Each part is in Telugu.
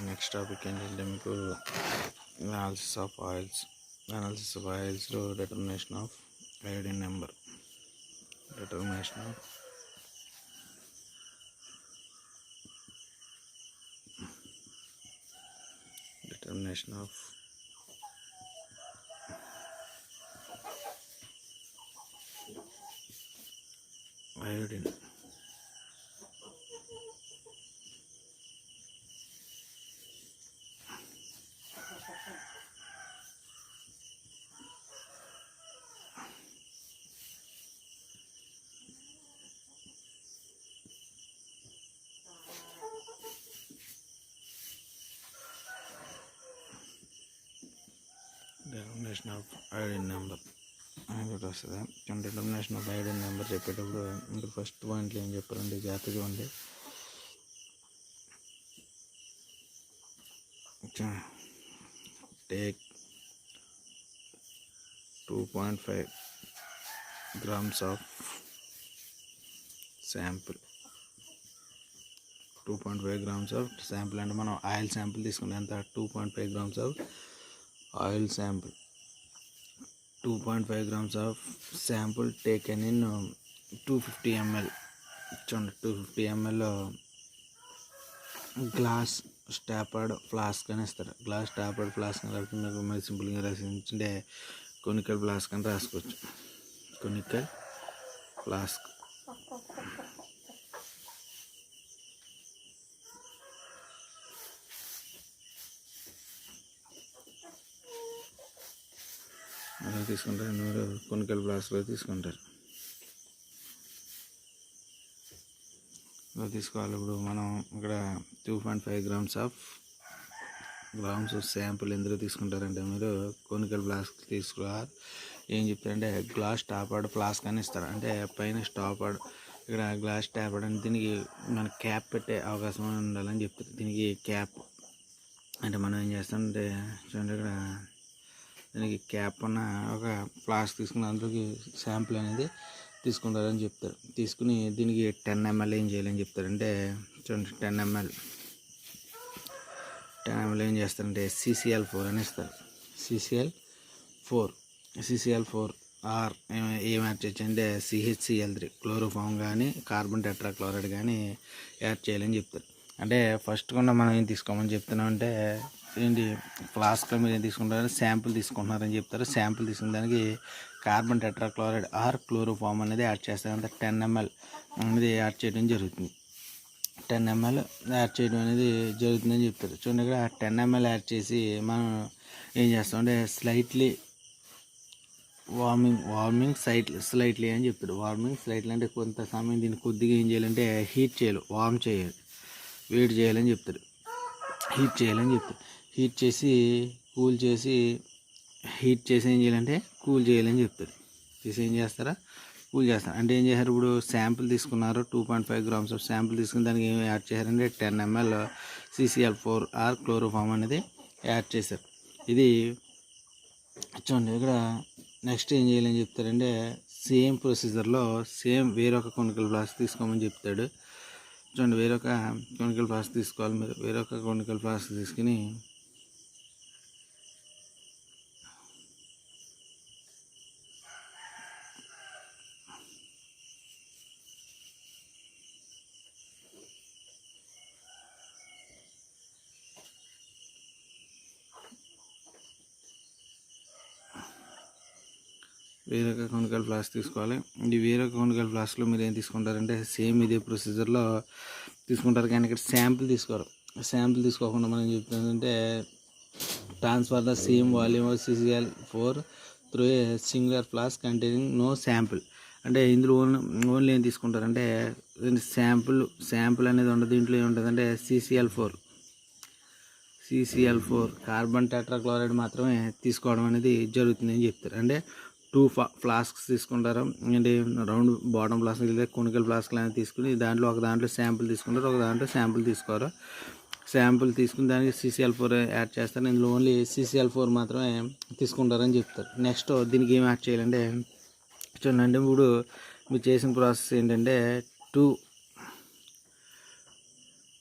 నెక్స్ట్ టాపిక్ ఏంటంటే మీకు అనాలిసిస్ ఆఫ్ ఆయిల్స్లో determination of iodine number determination of iodine determination of iodine number అనేది వస్తుంది. డిటర్మినేషన్ ఆఫ్ అయోడిన్ నెంబర్ చెప్పేటప్పుడు మీరు ఫస్ట్ పాయింట్లో ఏం చెప్పారంటే జాగ్రత్తగా ఉంది. Take 2.5 grams of sample. 2.5 grams of sample అంటే మనం ఆయిల్ శాంపుల్ తీసుకుంటే ఎంత 2.5 grams of oil sample 2.5 grams of sample taken in 250 ml. చూడండి 250 ml గ్లాస్ స్టాపర్డ్ ఫ్లాస్క్ అని ఇస్తారు. గ్లాస్ స్టాపర్డ్ ఫ్లాస్క్ అని రాస్తే మీకు మరి సింపుల్గా రాసింటే కొనికల్ ఫ్లాస్క్ అని రాసుకోవచ్చు. కొనికల్ ఫ్లాస్క్ అలా తీసుకుంటారు. మీరు కొనికల్ ఫ్లాస్క్లో తీసుకుంటారు. ఇలా తీసుకోవాలి. ఇప్పుడు మనం ఇక్కడ 2.5 grams ఆఫ్ శాంపుల్ ఎందులో తీసుకుంటారంటే మీరు కొనికల్ ఫ్లాస్క్ తీసుకోవాలి. ఏం చెప్తారంటే గ్లాస్ టాపర్డ్ ఫ్లాస్క్ అని ఇస్తారు. అంటే పైన స్టాపర్డ్ ఇక్కడ గ్లాస్ టాపర్డ్ అని దీనికి మన క్యాప్ పెట్టే అవకాశం ఉండాలని చెప్తారు. దీనికి క్యాప్ అంటే మనం ఏం చేస్తామంటే చూడండి ఇక్కడ దీనికి క్యాప్ ఉన్న ఒక ఫ్లాస్క్ తీసుకుని అందులోకి శాంపుల్ అనేది తీసుకుంటారని చెప్తారు. తీసుకుని దీనికి 10 ml ఏం చేయాలని చెప్తారు. అంటే చూడండి 10 ml ఏం చేస్తారంటే CCl4 అని ఇస్తారు. CCl4 ఆర్ ఏం యాడ్ చేయొచ్చు అంటే CHCl3 క్లోరోఫామ్ కానీ కార్బన్ టెట్రాక్లోరైడ్ కానీ యాడ్ చేయాలని చెప్తారు. అంటే ఫస్ట్ కూడా మనం ఏం తీసుకోమని చెప్తున్నాం అంటే ఏంటి ఫ్లాస్క్లో మీరు ఏం తీసుకుంటారంటే శాంపుల్ తీసుకుంటున్నారని చెప్తారు. శాంపుల్ తీసుకున్న దానికి కార్బన్ టెట్రాక్లోరైడ్ ఆర్ క్లోరోఫామ్ అనేది యాడ్ చేస్తారు. అంటే 10 ml అనేది యాడ్ చేయడం జరుగుతుంది. 10 ml యాడ్ చేయడం అనేది జరుగుతుందని చెప్తారు. చూడండి ఇక్కడ 10 ml యాడ్ చేసి మనం ఏం చేస్తామంటే స్లైట్లీ వార్మింగ్ స్లైట్లీ అని చెప్తాడు. వార్మింగ్ స్లైట్లీ అంటే కొంత సమయం దీన్ని కొద్దిగా ఏం చేయాలంటే హీట్ చేయాలి, వార్మ్ చేయాలి, వేడి చేయాలని చెప్తాడు. హీట్ చేసి కూల్ చేసి ఏం చేయాలంటే కూల్ చేయాలని చెప్తాడు. ఏం చేస్తారా కూల్ చేస్తారు. అంటే ఏం చేశారు ఇప్పుడు శాంపుల్ తీసుకున్నారు 2.5 grams ఆఫ్ శాంపుల్ తీసుకుని దానికి ఏమి యాడ్ చేశారంటే 10 ml CCl4 ఆర్ క్లోరోఫామ్ అనేది యాడ్ చేశారు. ఇది చూడండి ఇక్కడ నెక్స్ట్ ఏం చేయాలని చెప్తారంటే సేమ్ ప్రొసీజర్లో వేరొక కొనికల్ ఫ్లాస్క్ తీసుకోమని చెప్తాడు. చూడండి వేరొక కొనికల్ ఫ్లాస్క్ తీసుకోవాలి. మీరు వేరొక కొనికల్ ఫ్లాస్క్ తీసుకుని వేరొక కొనికల్ ఫ్లాస్క్ తీసుకోవాలి. ఇది వేరొక కొనికల్ ఫ్లాస్క్లో మీరు ఏం తీసుకుంటారంటే సేమ్ ఇదే ప్రొసీజర్లో తీసుకుంటారు. కానీ ఇక్కడ శాంపుల్ తీసుకోరు. శాంపుల్ తీసుకోకుండా మనం ఏం చెప్తుందంటే transfer the same volume of CCl4 through a singular flask containing no sample. అంటే ఇందులో ఓన్లీ ఏం తీసుకుంటారంటే శాంపుల్ అనేది ఉండదు. దీంట్లో ఏముంటుందంటే CCl4 కార్బన్ టెట్రాక్లోరైడ్ మాత్రమే తీసుకోవడం అనేది జరుగుతుందని చెప్తారు. అంటే 2 ఫ్లాస్క్స్ తీసుకుంటారు. అంటే రౌండ్ బాటమ్ ఫ్లాస్క్ లేదా కొనికల్ ఫ్లాస్క్ అనేది తీసుకుని ఒక దాంట్లో శాంపుల్ తీసుకుంటారు, ఒక దాంట్లో శాంపుల్ తీసుకోరు. శాంపుల్ తీసుకుని దానికి CCl4 యాడ్ చేస్తారు. ఇందులో ఓన్లీ CCl4 మాత్రమే తీసుకుంటారని చెప్తారు. నెక్స్ట్ దీనికి ఏం యాడ్ చేయాలంటే చూడండి ఇప్పుడు మీరు చేసిన ప్రాసెస్ ఏంటంటే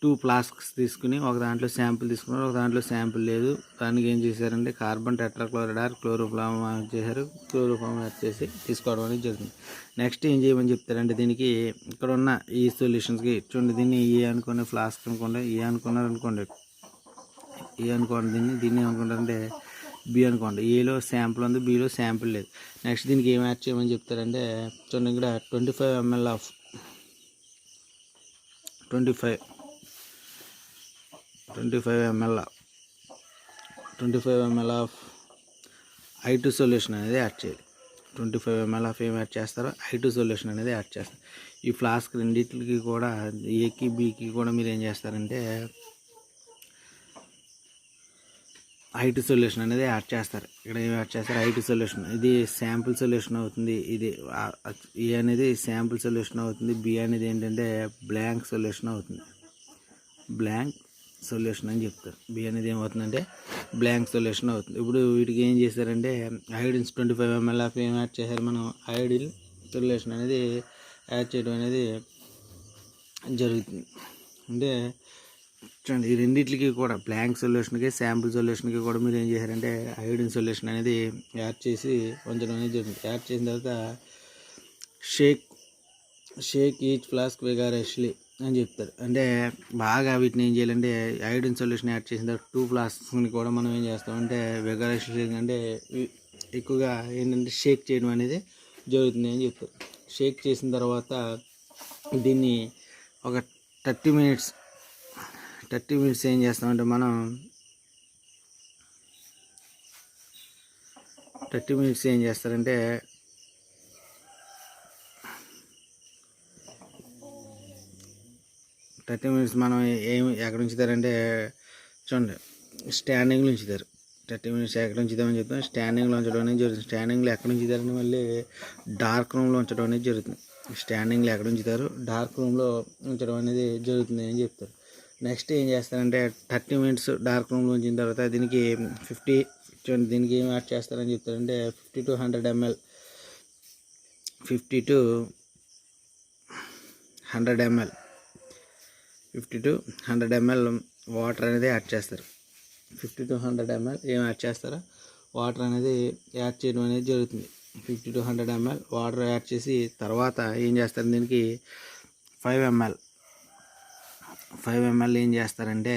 2 ఫ్లాస్క్స్ తీసుకుని ఒక దాంట్లో శాంపుల్ తీసుకున్నారు, ఒక దాంట్లో శాంపుల్ లేదు. దానికి ఏం చేశారంటే కార్బన్ టెట్రాక్లోరైడ్ ఆర్ క్లోరోఫామ్ చేశారు. క్లోరోఫామ్ యాడ్ చేసి తీసుకోవడం అనేది జరుగుతుంది. నెక్స్ట్ ఏం చేయమని చెప్తారంటే దీనికి ఇక్కడ ఉన్న ఈ సొల్యూషన్స్కి చూడండి, దీన్ని ఏ అనుకోండి, ఫ్లాస్క్ అనుకోండి, ఏ అనుకున్నారు అనుకోండి, ఏ అనుకోండి, దీన్ని అనుకుంటారంటే బి అనుకోండి. ఏలో శాంపుల్ ఉంది, బిలో శాంపుల్ లేదు. నెక్స్ట్ దీనికి ఏం యాడ్ చేయమని చెప్తారంటే చూడండి, ఇక్కడ 25 ml of 25 ml of I2 solution అనేది యాడ్ చేయాలి. 25 ml ఆఫ్ ఏం యాడ్ చేస్తారో I2 సొల్యూషన్ అనేది యాడ్ చేస్తారు. ఈ ఫ్లాస్క్ రెండింటికి కూడా ఏకి బికి కూడా మీరు ఏం చేస్తారంటే I2 సొల్యూషన్ అనేది యాడ్ చేస్తారు. ఇక్కడ ఏం యాడ్ చేస్తారు, I2 సొల్యూషన్. ఇది శాంపుల్ సొల్యూషన్ అవుతుంది. ఇది ఏ అనేది శాంపుల్ సొల్యూషన్ అవుతుంది. బి అనేది ఏంటంటే బ్లాంక్ సొల్యూషన్ అవుతుంది. బ్లాంక్ సొల్యూషన్ అని చెప్తారు. బి అనేది ఏమవుతుందంటే బ్లాంక్ సొల్యూషన్ అవుతుంది. ఇప్పుడు వీటికి ఏం చేశారంటే ఐడిన్స్ 25 ml ఆఫ్ ఏం యాడ్ చేశారు, మనం ఐడిల్ సొల్యూషన్ అనేది యాడ్ చేయడం అనేది జరుగుతుంది. అంటే చూడండి, ఈ రెండింటికి కూడా బ్లాంక్ సొల్యూషన్కి శాంపుల్ సొల్యూషన్కి కూడా మీరు ఏం చేశారంటే ఐడిన్ సొల్యూషన్ అనేది యాడ్ చేసి ఉంచడం అనేది జరుగుతుంది. యాడ్ చేసిన తర్వాత షేక్ ఈచ్ ఫ్లాస్క్ విగారస్లీ అని చెప్తారు. అంటే బాగా వీటిని ఏం చేయాలంటే ఐడిన్ సొల్యూషన్ యాడ్ చేసిన తర్వాత 2 ఫ్లాస్క్ని కూడా మనం ఏం చేస్తామంటే విగారస్లీ అంటే ఎక్కువగా ఏంటంటే షేక్ చేయడం అనేది జరుగుతుంది అని చెప్తారు. షేక్ చేసిన తర్వాత దీన్ని ఒక 30 minutes ఏం చేస్తామంటే మనం 30 minutes ఏం చేస్తారంటే మనం ఎక్కడ ఉంచుతారంటే చూడండి, స్టాండింగ్లో ఉంచుతారు. 30 minutes ఎక్కడ ఉంచుతామని చెప్తాం, స్టాండింగ్లో ఉంచడం అనేది జరుగుతుంది. స్టాండింగ్లో ఎక్కడ ఉంచుతారని మళ్ళీ డార్క్ రూమ్లో ఉంచడం అనేది జరుగుతుంది. స్టాండింగ్లో ఎక్కడ ఉంచుతారు, డార్క్ రూమ్లో ఉంచడం అనేది జరుగుతుంది అని చెప్తారు. నెక్స్ట్ ఏం చేస్తారంటే 30 minutes డార్క్ రూమ్లో ఉంచిన తర్వాత దీనికి 50 దీనికి ఏం యాడ్ చేస్తారని చెప్తారంటే 50 to 100 ml 50 to 100 ml water అనేది యాడ్ చేస్తారు. 50 to 100 ml ఏం యాడ్ చేస్తారో వాటర్ అనేది యాడ్ చేయడం అనేది జరుగుతుంది. 50 to 100 ml వాటర్ యాడ్ చేసి తర్వాత ఏం చేస్తారు, దీనికి 5 ml ఏం చేస్తారంటే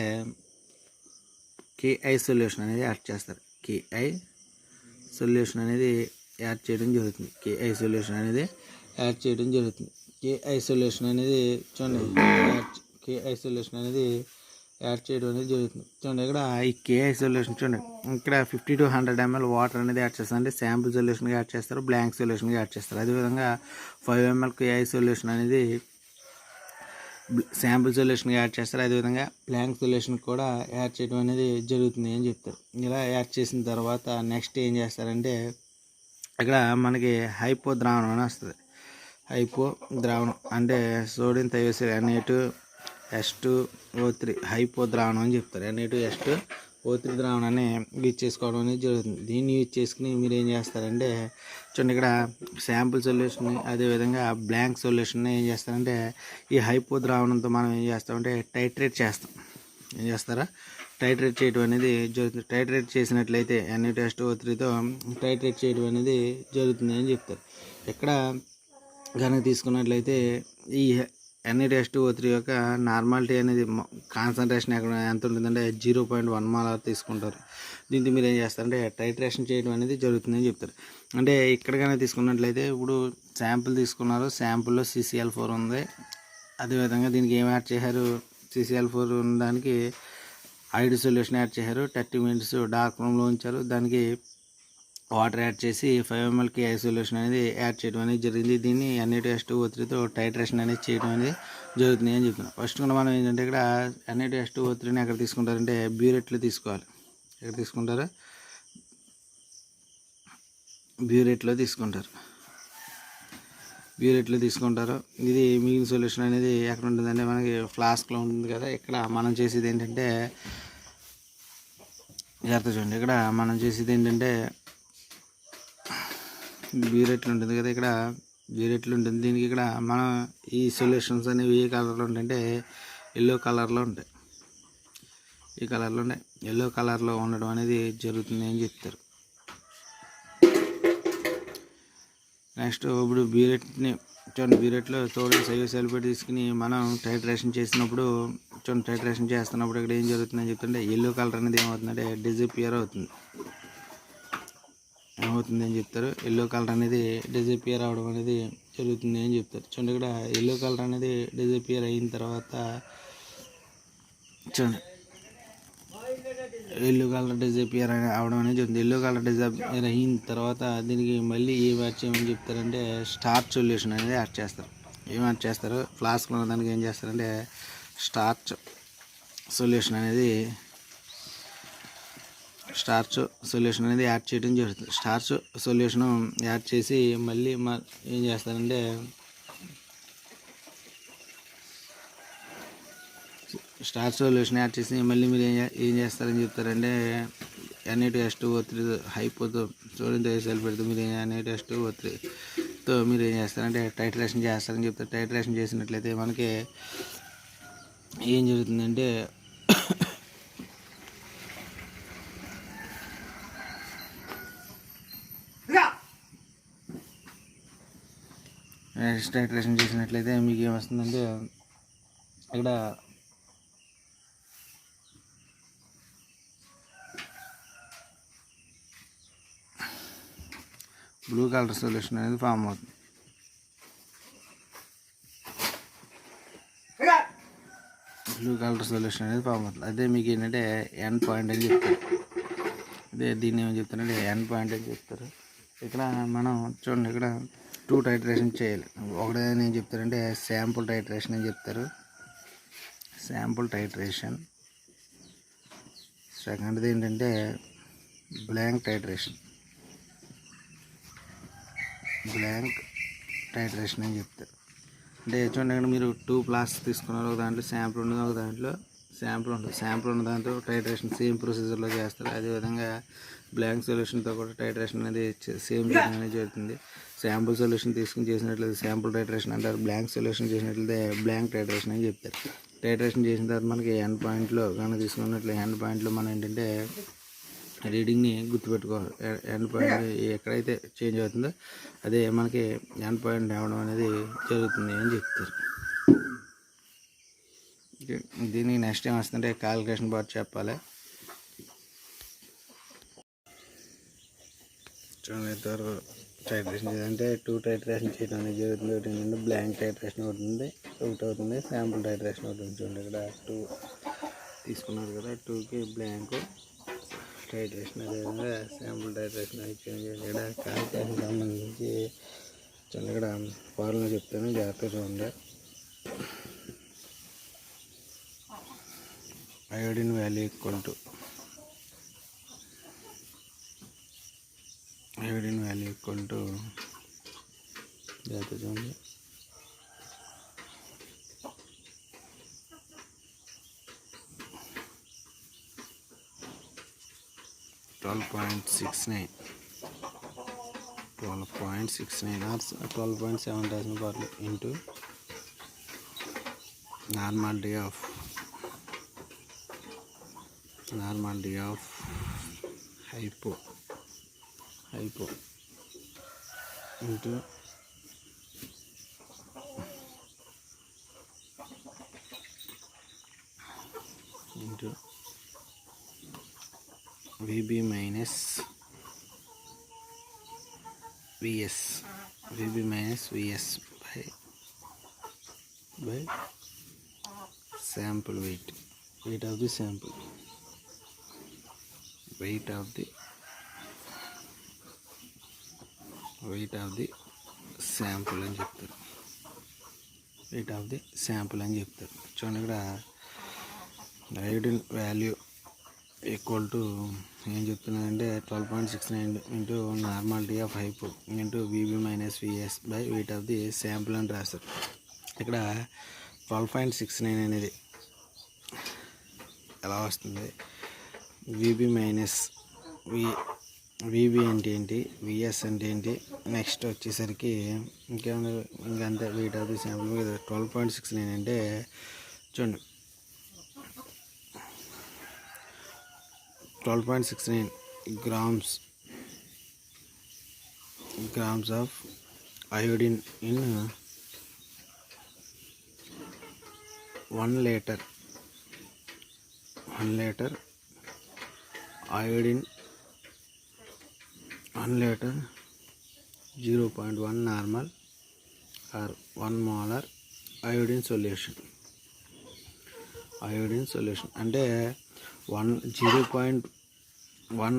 KI సొల్యూషన్ అనేది యాడ్ చేస్తారు. KI సొల్యూషన్ అనేది యాడ్ చేయడం జరుగుతుంది. KI సొల్యూషన్ అనేది యాడ్ చేయడం జరుగుతుంది. KI సొల్యూషన్ అనేది చూడండి, KI సొల్యూషన్ అనేది యాడ్ చేయడం అనేది జరుగుతుంది. చూడండి, ఇక్కడ ఈ KI సొల్యూషన్ చూడండి, ఇక్కడ 50 to 100 ml వాటర్ అనేది యాడ్ చేస్తారు. అంటే శాంపుల్ సొల్యూషన్గా యాడ్ చేస్తారు, బ్లాంక్ సొల్యూషన్గా యాడ్ చేస్తారు. అదేవిధంగా 5 ml KI సొల్యూషన్ అనేది శాంపుల్ సొల్యూషన్గా యాడ్ చేస్తారు. అదేవిధంగా బ్లాంక్ సొల్యూషన్ కూడా యాడ్ చేయడం అనేది జరుగుతుంది అని చెప్తారు. ఇలా యాడ్ చేసిన తర్వాత నెక్స్ట్ ఏం చేస్తారంటే ఇక్కడ మనకి హైపో ద్రావణం అని వస్తుంది. హైపో ద్రావణం అంటే సోడియం థయోసైడ్ Na2S2O3 హైపో ద్రావణం అని చెప్తారు. Na2S2O3 ద్రావణాన్ని యూజ్ చేసుకోవడం అనేది జరుగుతుంది. దీన్ని యూజ్ చేసుకుని మీరు ఏం చేస్తారంటే చూడండి, ఇక్కడ శాంపుల్ సొల్యూషన్ అదేవిధంగా బ్లాంక్ సొల్యూషన్ ఏం చేస్తారంటే ఈ హైపో ద్రావణంతో మనం ఏం చేస్తామంటే టైట్రేట్ చేస్తాం. ఏం చేస్తారా, టైట్రేట్ చేయడం అనేది జరుగుతుంది. టైట్రేట్ చేసినట్లయితే Na2S2O3తో టైట్రేట్ చేయడం అనేది జరుగుతుంది అని చెప్తారు. ఇక్కడ కనుక తీసుకున్నట్లయితే ఈ Na2S2O3 యొక్క నార్మాలిటీ అనేది కాన్సన్ట్రేషన్ ఎంత ఉంటుందంటే 0.1 molar తీసుకుంటారు. దీంతో మీరు ఏం చేస్తారంటే టైట్రేషన్ చేయడం అనేది జరుగుతుందని చెప్తారు. అంటే ఇక్కడ కనుక తీసుకున్నట్లయితే ఇప్పుడు శాంపుల్ తీసుకున్నారు, శాంపుల్లో CCl4 ఉంది. అదేవిధంగా దీనికి ఏం యాడ్ చేశారు, CCl4 ఉండడానికి ఐడి సొల్యూషన్ యాడ్ చేశారు. 30 minutes డార్క్ రూమ్లో ఉంచారు. దానికి వాటర్ యాడ్ చేసి 5 ml KI సొల్యూషన్ అనేది యాడ్ చేయడం అనేది జరిగింది. దీన్ని Na2S2O3తో టైట్రేషన్ అనేది చేయడం అనేది జరుగుతుంది అని చెప్తున్నాం. ఫస్ట్ కూడా మనం ఏంటంటే ఇక్కడ Na2S2O3ని ఎక్కడ తీసుకుంటారంటే బ్యూరెట్లో తీసుకోవాలి. ఎక్కడ తీసుకుంటారు, బ్యూరెట్లో తీసుకుంటారు. ఇది మిగిలిన సొల్యూషన్ అనేది ఎక్కడ ఉంటుందంటే మనకి ఫ్లాస్క్లో ఉంటుంది కదా. ఇక్కడ మనం చేసేది ఏంటంటే జాగ్రత్త చూడండి, ఇక్కడ మనం చేసేది ఏంటంటే బ్యూరెట్లు ఉంటుంది కదా, ఇక్కడ బ్యూరెట్లు ఉంటుంది. దీనికి ఇక్కడ మనం ఈ సొల్యూషన్స్ అనేవి ఏ కలర్లో ఉంటాయంటే ఎల్లో కలర్లో ఉంటాయి. ఈ కలర్లో ఉన్నాయి, ఎల్లో కలర్లో ఉండడం అనేది జరుగుతుంది అని చెప్తారు. నెక్స్ట్ ఇప్పుడు బ్యూరెట్ని చూడండి, బ్యూరెట్లో సోడియం సల్ఫేట్ తీసుకుని మనం టైట్రేషన్ చేసినప్పుడు చూడండి, టైట్రేషన్ చేస్తున్నప్పుడు ఇక్కడ ఏం జరుగుతుందని చెప్తుంటే ఎల్లో కలర్ అనేది ఏమవుతుందంటే డిజపియర్ అవుతుంది. ఏమవుతుంది అని చెప్తారు, ఎల్లో కలర్ అనేది డిజపియర్ అవడం అనేది జరుగుతుంది అని చెప్తారు. చూడండి, ఇక్కడ ఎల్లో కలర్ అనేది డిజపియర్ అయిన తర్వాత చూడండి, ఎల్లో కలర్ డిజపియర్ అవడం అనేది జరుగుతుంది. ఎల్లో కలర్ డిజపియర్ అయిన తర్వాత దీనికి మళ్ళీ ఏం యాడ్ చేయమని చెప్తారంటే స్టార్చ్ సొల్యూషన్ అనేది యాడ్ చేస్తారు. ఏం యాడ్ చేస్తారు, ఫ్లాస్క్లో ఉన్న దానికి ఏం చేస్తారంటే స్టార్చ్ సొల్యూషన్ అనేది యాడ్ చేయడం జరుగుతుంది. స్టార్చ్ సొల్యూషన్ యాడ్ చేసి మళ్ళీ ఏం చేస్తారంటే స్టార్చ్ సొల్యూషన్ యాడ్ చేసి మళ్ళీ మీరు ఏం చేస్తారని చెప్తారంటే Na2H2O3 హైపోతో సోడియం థయోసల్ఫేట్తో మీరు Na2H2O3తో మీరు ఏం చేస్తారంటే టైట్రేషన్ చేస్తారని చెప్తారు. టైట్రేషన్ చేసినట్లయితే మనకి ఏం జరుగుతుందంటే టైట్రేషన్ చేసినట్లయితే మీకు ఏమొస్తుందంటే ఇక్కడ బ్లూ కలర్ సొల్యూషన్ అనేది ఫామ్ అవుతుంది. అదే మీకు ఏంటంటే ఎండ్ పాయింట్ అని చెప్తారు. దీన్ని ఏమని చెప్తారంటే ఎండ్ పాయింట్ అని చెప్తారు. ఇక్కడ మనం చూడండి, ఇక్కడ 2 టైట్రేషన్ చేయాలి. ఒకటే ఏం చెప్తారంటే శాంపుల్ టైట్రేషన్ అని చెప్తారు, శాంపుల్ టైట్రేషన్. సెకండ్ది ఏంటంటే బ్లాంక్ టైట్రేషన్ అని చెప్తారు. అంటే చూడండి, ఇక్కడ మీరు 2 ఫ్లాస్క్ తీసుకున్నారు, ఒక దాంట్లో శాంపుల్ ఉండదు, ఒక దాంట్లో శాంపుల్ ఉన్న దాంట్లో టైట్రేషన్ సేమ్ ప్రొసీజర్లో చేస్తారు. అదేవిధంగా బ్లాంక్ సొల్యూషన్తో కూడా టైట్రేషన్ అనేది సేమ్ అనేది జరుగుతుంది. శాంపుల్ సొల్యూషన్ తీసుకుని చేసినట్లయితే శాంపుల్ టైట్రేషన్ అంటారు, బ్లాంక్ సొల్యూషన్ చేసినట్లయితే బ్లాంక్ టైట్రేషన్ అని చెప్తారు. టైట్రేషన్ చేసిన తర్వాత మనకి ఎండ్ పాయింట్లో కానీ తీసుకున్నట్లయితే ఎండ్ పాయింట్లో మనం ఏంటంటే రీడింగ్ని గుర్తుపెట్టుకోవాలి. ఎండ్ పాయింట్ ఎక్కడైతే చేంజ్ అవుతుందో అదే మనకి ఎండ్ పాయింట్ రావడం అనేది జరుగుతుంది అని చెప్తారు. దీనికి నెక్స్ట్ ఏం వస్తుందంటే క్యాలిక్యులేషన్ పార్ట్ చెప్పాలి. టైట్రేషన్ చేయాలంటే 2 టైట్రేషన్ చేయడం అనేది జరుగుతుంది. ఒకటి ఏంటంటే బ్లాంక్ టైట్రేషన్ ఒకటి అవుతుంది, శాంపుల్ టైట్రేషన్ అవుతుంది. చూడండి, ఇక్కడ 2 తీసుకున్నారు కదా, 2కి బ్లాంక్ టైట్రేషన్, అదేవిధంగా శాంపుల్ టైట్రేషన్ అయిపోయింది. ఇక్కడ క్యాలిక్యులేషన్ సంబంధించి చూడండి, ఇక్కడ ఫార్ములా చెప్తాను, జాగ్రత్తగా చూడండి. Iodine value equal to 12.69 or 12.7 barley into normality of hypo into VB minus VS by sample weight of the sample, weight of the sample అని చెప్తారు, చూడండి, ఇక్కడ అయోడిన్ వాల్యూ ఈక్వల్ టు ఏం చెప్తున్నానంటే 12.69 into normality of hypo into VB minus VS by weight of the sample అని రాస్తారు. ఇక్కడ 12.69 అనేది ఎలా వస్తుంది, VB మైనస్ VB అంటే ఏంటి, VS అంటే ఏంటి, నెక్స్ట్ వచ్చేసరికి ఇంకంతే వెయిట్ ఆఫ్ ది శాంపుల్. 12.69 అంటే చూడండి, 12.69 grams of iodine in 1 liter. 1 liter iodine, 1 liter 0.1 normal or 1 molar iodine solution. అంటే 0.1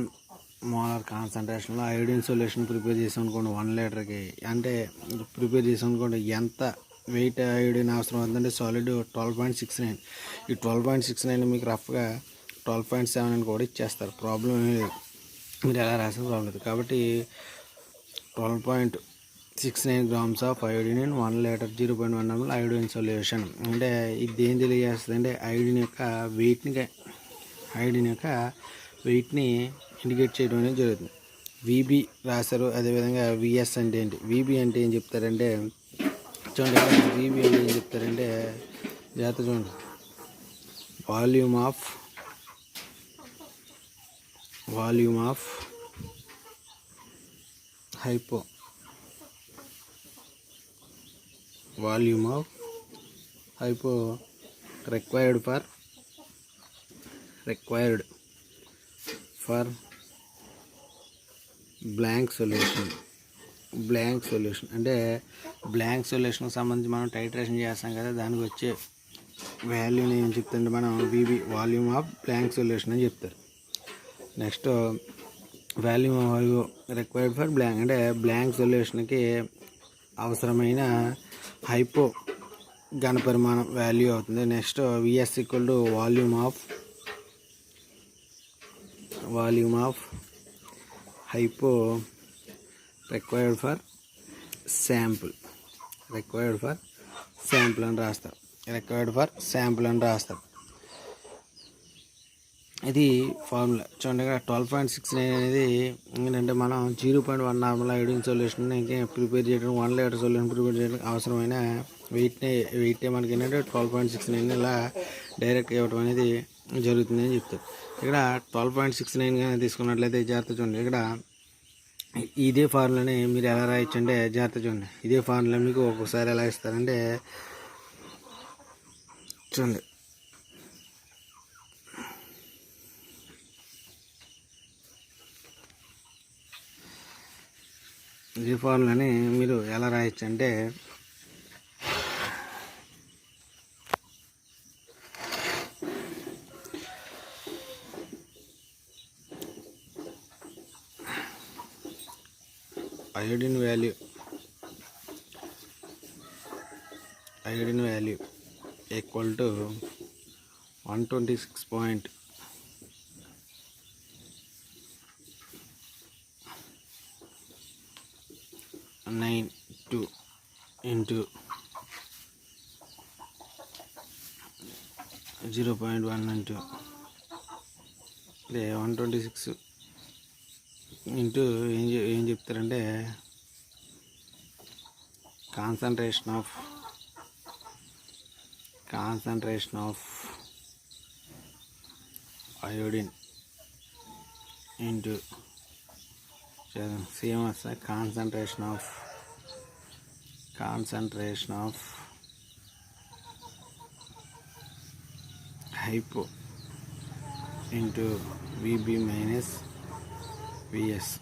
మోలార్ కాన్సన్ట్రేషన్లో ఐయోడిన్ సొల్యూషన్ ప్రిపేర్ చేసాం అనుకోండి 1 లీటర్కి. అంటే ప్రిపేర్ చేసాం అనుకోండి ఎంత వెయిట్ ఐయోడిన్ అవసరం అవుతుందంటే సాలిడ్ 12.69. ఈ 12.69 మీకు రఫ్గా 12.7 అని కూడా ఇచ్చేస్తారు. ప్రాబ్లం ఏమీ లేదు, మీరు ఎలా రాసిన ప్రాబ్లం లేదు. కాబట్టి 12.69 grams of iodine in 1 litre 0.1 ml iodine solution. అంటే ఇది ఏం తెలియజేస్తుంది అంటే ఐయోడిన్ యొక్క వెయిట్ని ఇండికేట్ చేయడం అనేది జరుగుతుంది. వీబీ రాశారు. అదేవిధంగా విఎస్ అంటే ఏంటి, వీబీ అంటే ఏం చెప్తారంటే చూడండి, వీబీ అంటే ఏం చెప్తారంటే జాగ్రత్త చూడండి, volume of hypo required for blank solution. అంటే బ్లాంక్ సొల్యూషన్కి సంబంధించి మనం టైట్రేషన్ చేస్తాం కదా, దానికి వచ్చే వాల్యూని ఏం చెప్తుంటే మనం VB volume of blank solution అని చెప్తారు. Next volume required for blank అంటే బ్లాంక్ సొల్యూషన్కి అవసరమైన హైపో ఘనపరిమాణం వాల్యూ అవుతుంది. Next VS equal to volume of hypo required for sample అని రాస్తారు. ఇది ఫార్ములా చూడండి. ఇక్కడ 12.69 అనేది ఏంటంటే మనం 0.1 నార్మల్ ఐయోడిన్ సొల్యూషన్ ప్రిపేర్ చేయడం 1 లీటర్ సొల్యూషన్ ప్రిపేర్ చేయడానికి అవసరమైన వెయిట్ మనకి ఏంటంటే 12.69 ఇలా డైరెక్ట్ ఇవ్వడం అనేది జరుగుతుంది అని చెప్తారు. ఇక్కడ 12.69 కానీ తీసుకున్నట్లయితే జాగ్రత్త చూడండి, ఇక్కడ ఇదే ఫార్ములాని మీరు ఎలా రాయొచ్చు అంటే జాగ్రత్త చూడండి, ఇదే ఫార్ములా మీకు ఒక్కొక్కసారి ఎలా ఇస్తారంటే చూడండి, ఈ ఫార్ములాని మీరు ఎలా రాయొచ్చు అంటే iodine value equal to 126.92 into 0.1 into 126 into ఏం చెప్తారంటే concentration of iodine into same వస్తాయి concentration of hypo into VB minus VS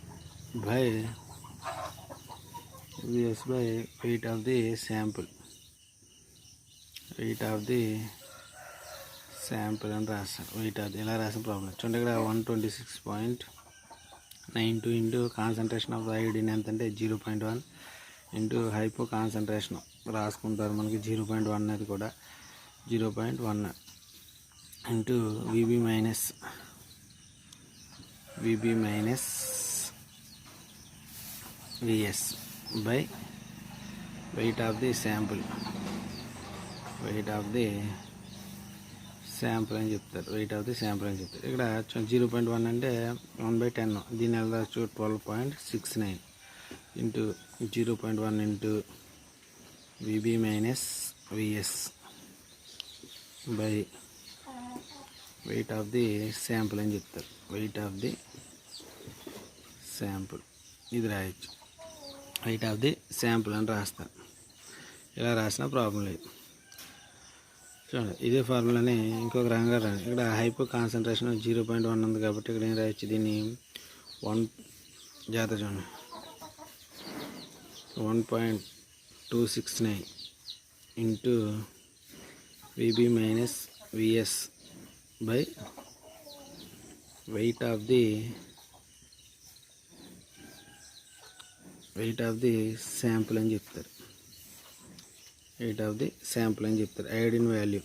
by weight of the sample అని రాస్తాను. ఇలా రాసిన ప్రాబ్లం చూడండి. ఇక్కడ 126.92 ఇంటూ కాన్సన్ట్రేషన్ ఆఫ్ ఐయోడిన్ ఎంత అంటే 0.1 ఇంటూ హైపో కాన్సన్ట్రేషన్ రాసుకుంటారు మనకి 0.1 అనేది కూడా 0.1 into VB minus VS by weight of the sample అని చెప్తారు. ఇక్కడ 0.1 అంటే 1/10, దీని ఎలా 12.69 into 0.1 into VB minus VS by weight of the sample అని చెప్తారు. వెయిట్ ఆఫ్ ది శాంపుల్ ఇది రాయొచ్చు. వెయిట్ ఆఫ్ ది శాంపుల్ అని రాస్తారు. ఇలా రాసినా ప్రాబ్లం లేదు. చూడండి ఇదే ఫార్ములాని ఇంకొక రంగా రాని. ఇక్కడ హైపో కాన్సన్ట్రేషన్ 0.1 ఉంది కాబట్టి ఇక్కడ ఏం రాయొచ్చు, దీన్ని 1 జాగ్రత్త చూడండి 1.269 into VB minus VS by weight of the sample అని చెప్తారు. వెయిట్ ఆఫ్ ది శాంపుల్ అని చెప్తారు. Iodine value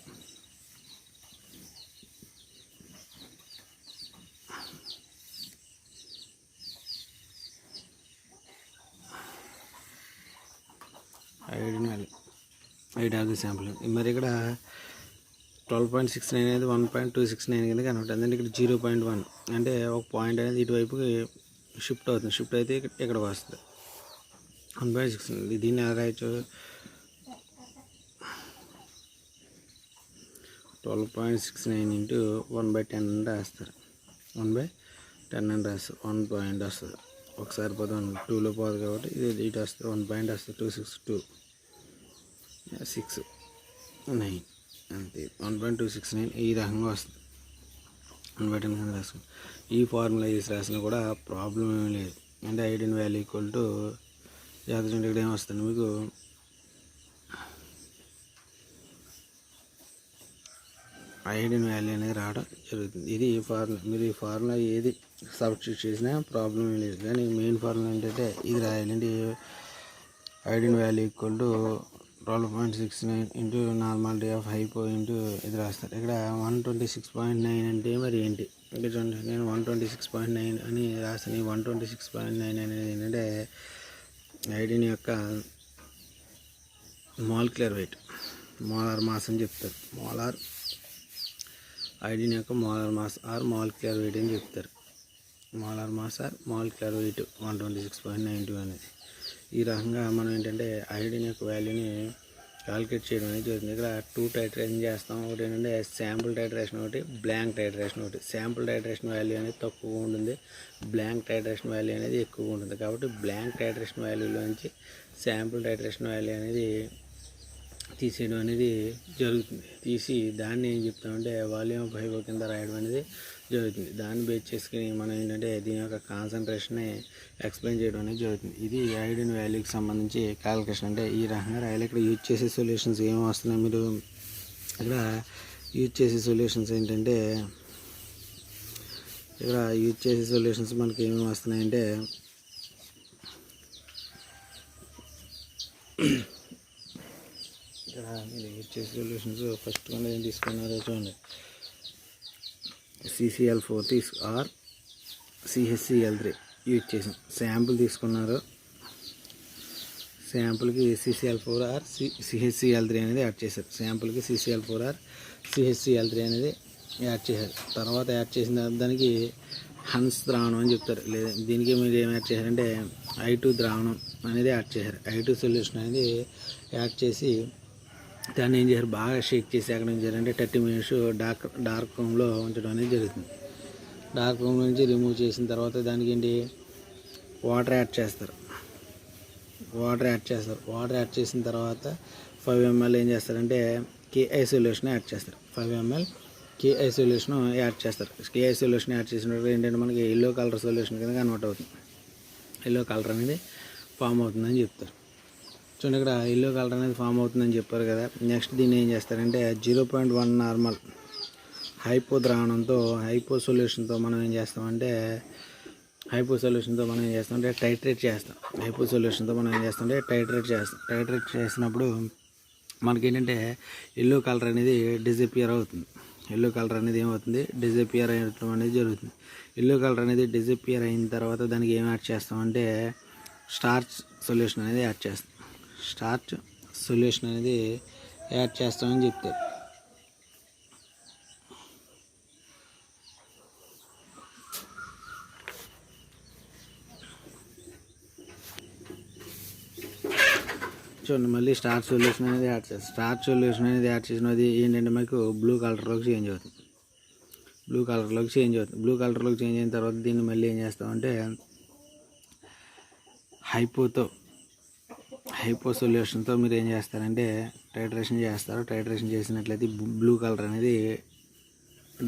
weight of the sample. మరి ఇక్కడ 12.69 అనేది 1.269 కింద కనబడుతుంది. అంటే ఇక్కడ 0.1 అంటే ఒక పాయింట్ అనేది ఇటువైపుకి షిఫ్ట్ అవుతుంది. షిఫ్ట్ అయితే ఇక్కడికి వస్తుంది 1/6. దీన్ని ఎలా రాయొచ్చు, 12.69 ఇంటూ 1/10 అని రాస్తారు. 1/10 అని రాస్తారు. 1 పాయింట్ వస్తుంది. ఒకసారి పోతుంది 2లో పోదు కాబట్టి ఇది ఇటు వస్తుంది. 1 పాయింట్ వస్తుంది. 262 6 9 అంతే. 1.269 ఈ రకంగా వస్తుంది. 1/10 కింద రాసుకుంది. ఈ ఫార్ములా వేసి రాసినా కూడా ప్రాబ్లం ఏమీ లేదు. అంటే ఐడిన్ వాల్యూ ఈక్వల్ టు జాగ్రత్త ఇక్కడ ఏమొస్తుంది మీకు, ఐడిన్ వాల్యూ అనేది రావడం జరుగుతుంది. ఇది ఈ ఫార్ములా. మీరు ఈ ఫార్ములా ఏది సబ్స్టిట్యూట్ చేసినా ప్రాబ్లం ఏం లేదు. కానీ మెయిన్ ఫార్ములా ఏంటంటే ఇది రాయాలంటే iodine value equal to 12.69 into normality of hypo into ఇది రాస్తారు. ఇక్కడ 126.9 అంటే మరి ఏంటి అంటే చూడండి, నేను 126.9 అని రాస్తాను. ఈ 126.9 అనేది ఏంటంటే ఐడిన్ యొక్క మాలిక్యులర్ వెయిట్, మోలార్ మాస్ అని చెప్తారు. ఐడిన్ యొక్క molar mass or molecular weight అని చెప్తారు. Molar mass or molecular weight 126.92 అనేది. ఈ రకంగా మనం ఏంటంటే ఐడిన్ యొక్క వాల్యూని క్యాలిక్యులేట్ చేయడం అనేది జరుగుతుంది. ఇక్కడ 2 టైట్రేషన్ చేస్తాం. ఒకటి ఏంటంటే శాంపుల్ టైట్రేషన్, ఒకటి బ్లాంక్ టైట్రేషన్. ఒకటి శాంపుల్ టైట్రేషన్ వాల్యూ అనేది తక్కువగా ఉంటుంది, బ్లాంక్ టైట్రేషన్ వాల్యూ అనేది ఎక్కువగా ఉంటుంది. కాబట్టి బ్లాంక్ టైట్రేషన్ వాల్యూలోంచి శాంపుల్ టైట్రేషన్ వాల్యూ అనేది తీసేయడం అనేది జరుగుతుంది. తీసి దాన్ని ఏం చెప్తామంటే వాల్యూమ్ ఆఫ్ హైపో కింద రాయడం అనేది జరుగుతుంది. దాన్ని బేస్ చేసుకుని మనం ఏంటంటే దీని యొక్క కాన్సన్ట్రేషన్ని ఎక్స్ప్లెయిన్ చేయడం అనేది జరుగుతుంది. ఇది ఐడిన్ వాల్యూకి సంబంధించి క్యాలిక్యులేషన్. అంటే ఈ రకంగా రాయాలి. ఇక్కడ యూజ్ చేసే సొల్యూషన్స్ ఏమి వస్తున్నాయి, మీరు ఇక్కడ యూజ్ చేసే సొల్యూషన్స్ ఏంటంటే మనకి ఏమేమి వస్తున్నాయంటే ఇక్కడ మీరు యూజ్ చేసే సొల్యూషన్స్ ఫస్ట్ వన్ ఏం తీసుకున్నారో చూడండి. CCl4 ఆర్ CHCl3 యూజ్ చేసాం. శాంపుల్ తీసుకున్నారు, శాంపుల్కి CCl4 ఆర్ CHCl3 అనేది యాడ్ చేశారు. శాంపుల్కి CCl4 ఆర్ CHCl3 అనేది యాడ్ చేశారు. తర్వాత యాడ్ చేసిన దానికి హన్స్ ద్రావణం అని చెప్తారు. లేదా దీనికి మీరు ఏం యాడ్ చేశారంటే I2 ద్రావణం అనేది యాడ్ చేశారు. I2 సొల్యూషన్ అనేది యాడ్ చేసి దాన్ని ఏం చేశారు, బాగా షేక్ చేసి అక్కడ ఏం చేయాలంటే 30 minutes డార్క్ రూమ్లో ఉంచడం అనేది జరుగుతుంది. డార్క్ రూమ్ నుంచి రిమూవ్ చేసిన తర్వాత దానికి ఏంటి వాటర్ యాడ్ చేస్తారు. వాటర్ యాడ్ చేసిన తర్వాత 5 ml ఏం చేస్తారంటే KI సొల్యూషన్ యాడ్ చేస్తారు. 5 ml KI సొల్యూషన్ యాడ్ చేస్తారు. KI సొల్యూషన్ యాడ్ చేసినప్పుడు ఏంటంటే మనకి ఎల్లో కలర్ సొల్యూషన్ కింద కన్వర్ట్ అవుతుంది. ఎల్లో కలర్ అనేది ఫామ్ అవుతుందని చెప్తారు. చూడండి ఇక్కడ ఎల్లో కలర్ అనేది ఫామ్ అవుతుందని చెప్పారు కదా. నెక్స్ట్ దీన్ని ఏం చేస్తారంటే 0.1 నార్మల్ హైపో ద్రావణంతో హైపో సొల్యూషన్తో మనం ఏం చేస్తామంటే టైట్రేట్ చేస్తాం. టైట్రేట్ చేసినప్పుడు మనకేంటంటే ఎల్లో కలర్ అనేది డిజపియర్ అవుతుంది. డిజపియర్ అవ్వడం అనేది జరుగుతుంది. ఎల్లో కలర్ అనేది డిజపియర్ అయిన తర్వాత దానికి ఏం యాడ్ చేస్తామంటే స్టార్చ్ సొల్యూషన్ అనేది యాడ్ చేస్తామని చెప్తారు. చూడండి మళ్ళీ స్టార్చ్ సొల్యూషన్ అనేది యాడ్ చేసినది ఏంటంటే మనకు బ్లూ కలర్లోకి చేంజ్ అవుతుంది. బ్లూ కలర్లోకి చేంజ్ అవుతుంది. బ్లూ కలర్లోకి చేంజ్ అయిన తర్వాత దీన్ని మళ్ళీ ఏం చేస్తామంటే హైపో సొల్యూషన్తో మీరు ఏం చేస్తారంటే టైట్రేషన్ చేస్తారు. టైట్రేషన్ చేసినట్లయితే బ్లూ కలర్ అనేది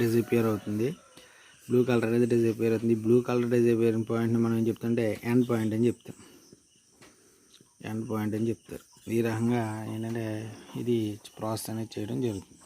డిజపియర్ అవుతుంది. బ్లూ కలర్ అనేది డిజపియర్ అవుతుంది. బ్లూ కలర్ డిజపియర్ పాయింట్ని మనం ఏం చెప్తుంటే ఎండ్ పాయింట్ అని చెప్తాం. ఎండ్ పాయింట్ అని చెప్తారు. ఈ రకంగా ఏంటంటే ఇది ప్రాసెస్ అనేది చేయడం జరుగుతుంది.